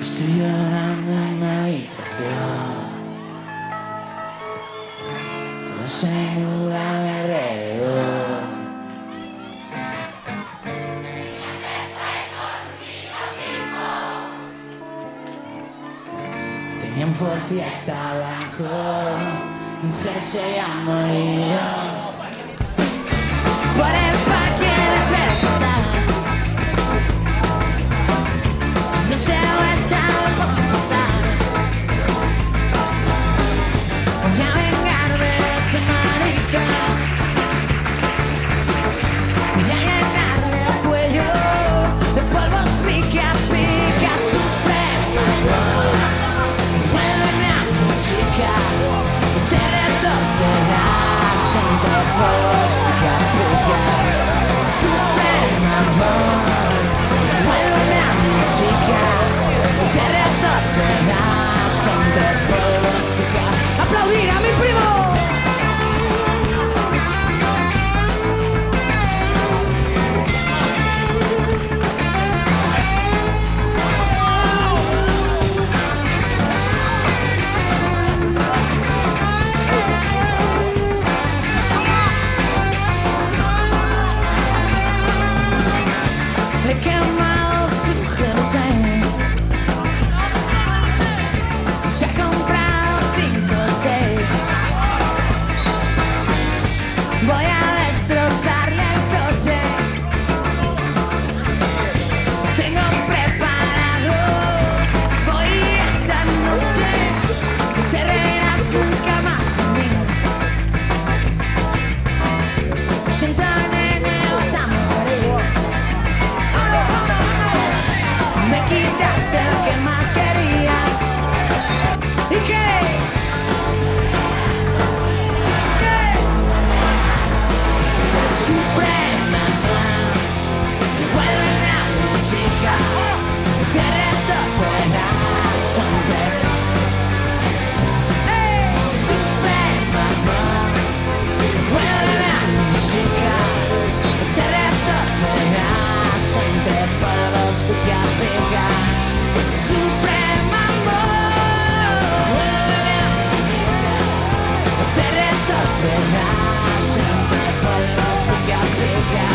Estoy llorando en la habitación, todo se nubla a mi alrededor. Tenía un Ford Fiesta blanco, un jersey amarillo. Por el parque las veo pasar, no se besa, lo paso fatal. Voy a vengarme de ese marica, voy a llenarle el cuello de polvos pica, pica, sufre amor. Vuélveme a mi chica, te retorcerás entre polvos pica, pica. Sufre amor, vuélveme a mi chica, te retorcerás entre polvos pica. ¡Aplaudir a mi primo! Le he quemado su jersey, se ha comprado 5 o 6. Voy a destrozarle el coche, tengo preparado. Voy esta noche, no te reirás nunca más de mí. Lo siento, nene, vas a morir. Me quitaste lo que más quería. ¿Y qué? ¿Qué? Suprema, vuélveme a mi chica, te retorcerás ante. Suprema, vuélveme a mi chica, te retorcerás entre polvos pica, pica. Suprema amor, vuélveme a mi chica, te retorcerás entre polvos pica, pica.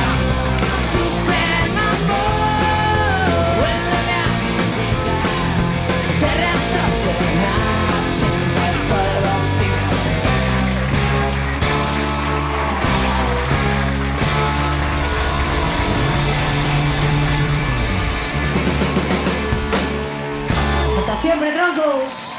Suprema amor, vuélveme a mi chica, te retorcerás entre polvos pica. Hasta siempre, troncos.